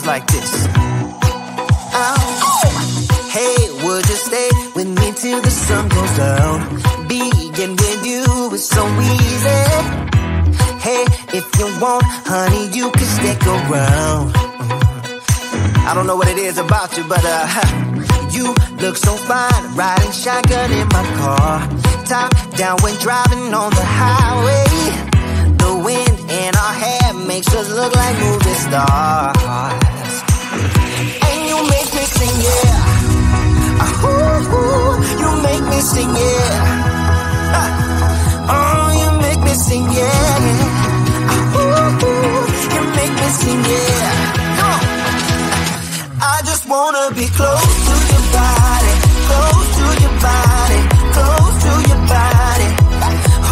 like this. Oh, hey, would you stay with me till the sun goes down? Being with you is so easy. Hey, if you want, honey, you can stick around. I don't know what it is about you, but you look so fine, riding shotgun in my car. Top down when driving on the highway. The wind in our hair makes us look like movie stars. And you make me sing, yeah. Ooh, you make me sing, yeah. Oh, you make me sing, yeah. Ooh, you make me sing, yeah. Come on. I just wanna be close to your body, close to your body, close to your body.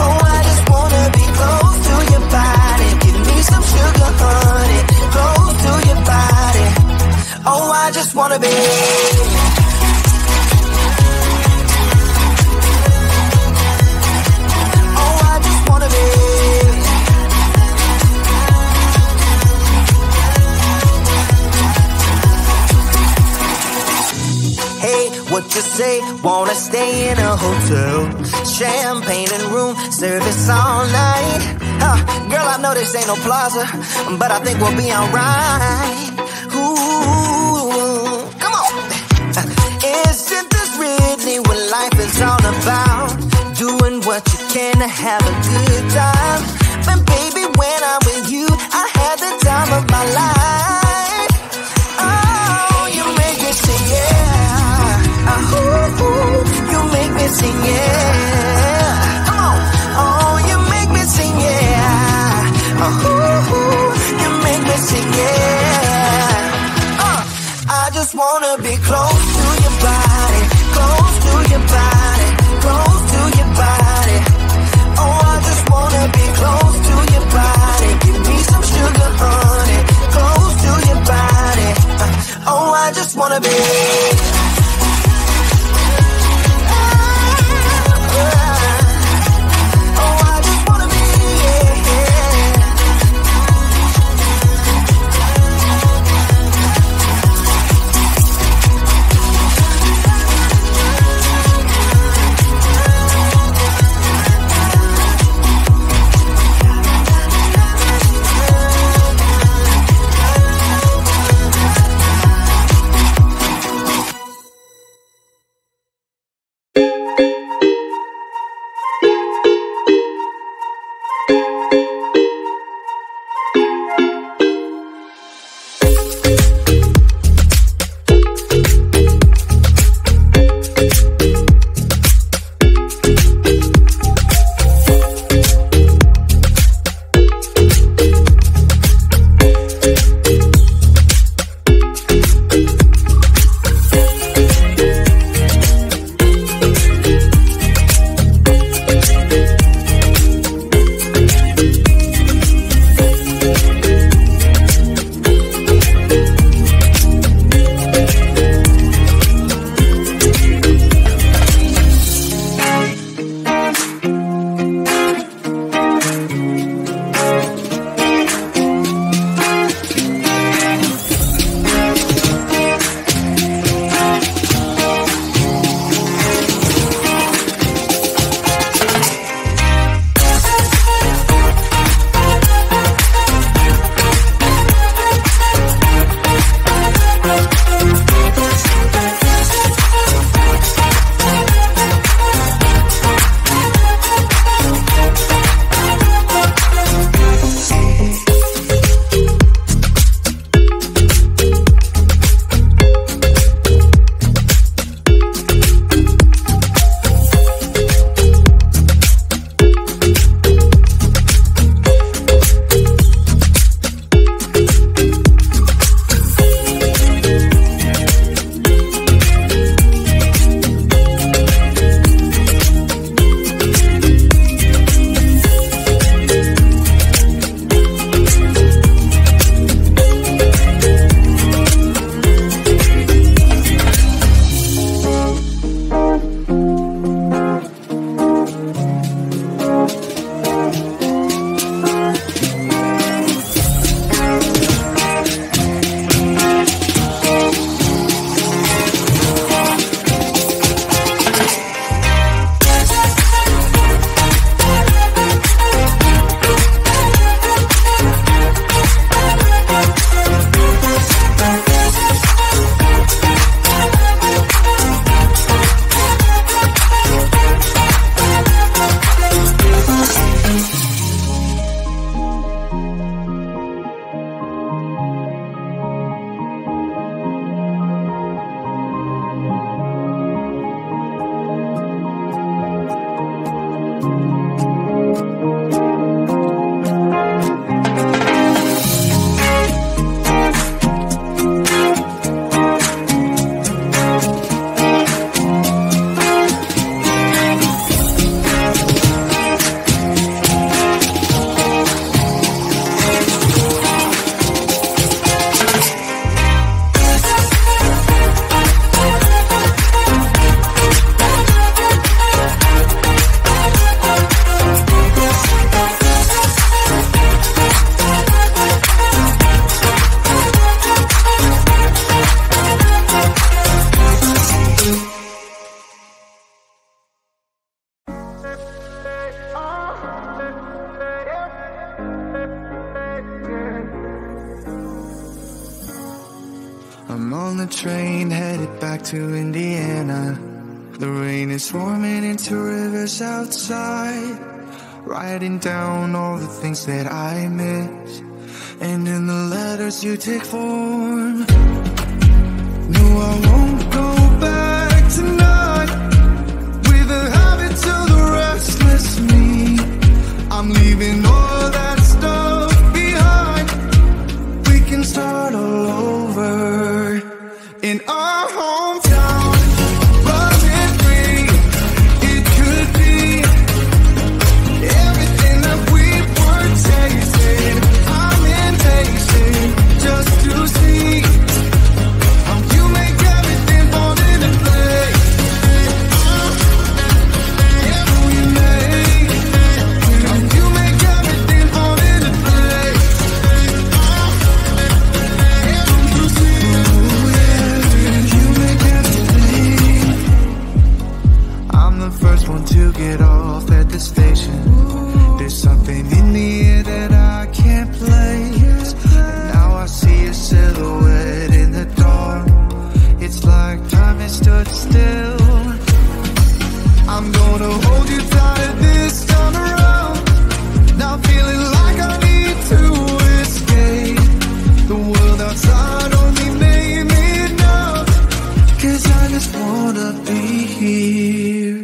Oh, I just wanna be close to your body. Give me some sugar, honey, close to your body. Oh, I just wanna be. Oh, I just wanna be. What you say? Wanna stay in a hotel? Champagne and room service all night. Girl, I know this ain't no plaza, but I think we'll be alright. Ooh, come on. Isn't this really what life is all about? Doing what you can to have a good time. But baby, when I'm with you, I had the time of my life. Oh, you make me sing, yeah. Ooh, you make me sing, yeah. Come on. Oh, you make me sing, yeah. Ooh, you make me sing, yeah. I just wanna be close to your body, close to your body, close to your body. Oh, I just wanna be close to your body. Give me some sugar, honey, close to your body. Oh, I just wanna be. the train headed back to Indiana. The rain is forming into rivers outside, writing down all the things that I miss, and in the letters you take form. No, I won't go back tonight with the habits of the restless me. I'm leaving all that stuff behind. We can start all over in our hometown. Running free, it could be everything that we were tasting. I'm impatient just to see how you make everything fall into place. Every we make, how you make everything fall into place. Every you see, you make everything. I'm the first one to get off at the station. There's something in the air that I can't place. And now I see a silhouette in the dark. It's like time has stood still. I'm gonna hold you tight this time around. Not feeling like I need to escape. The world outside only made me numb. 'Cause I just wanna be here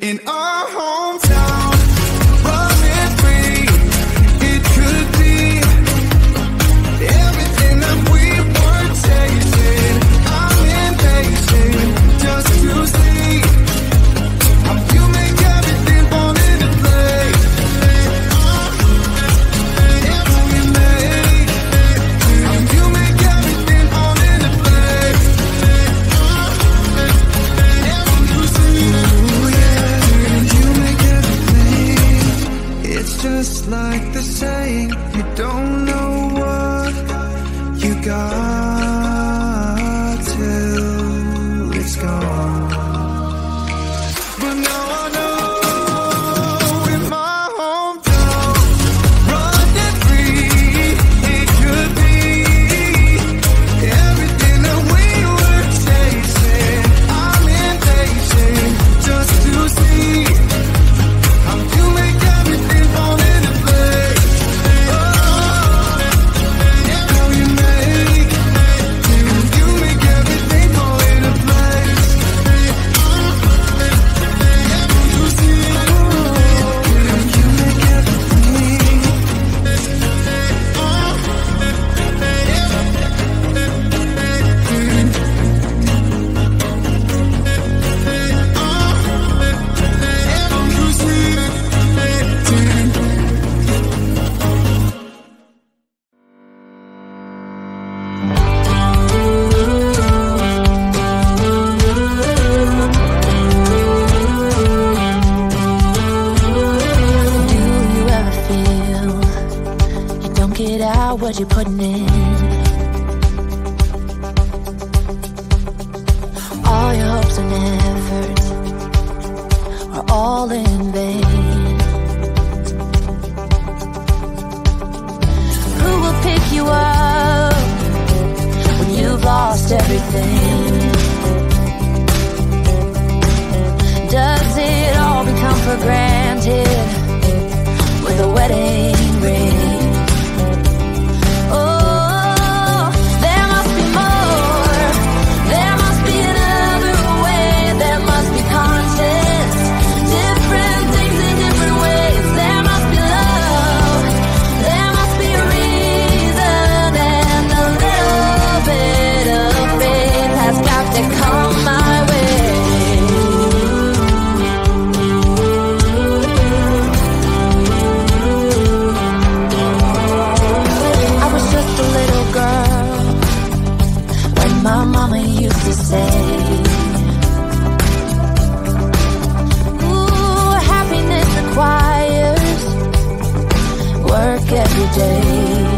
in our hometown. Running free, it could be everything that we were tasting. I'm impatient just to see how you make everything fall into place. Every we make, how you make everything fall into place. Every you see, you make everything. It's just like the saying, you don't know what you got till it's gone. But now I know in my hometown, running free, it could be everything that we were chasing. I'm impatient just to see how you make everything fall into place. How you make, you make everything fall into place. You see, you make everything. You see. Do you ever feel you don't get out what you're putting in? All your hopes and efforts are all in vain. Who will pick you up when you've lost everything? Does it all become for granted with a wedding ring? Oh, there must be more. There must be another way. There must be conscience. Different things in different ways. There must be love. There must be a reason, and a little bit of faith has got to come my way. I was just a little girl when my mama used to say, ooh, happiness requires work every day.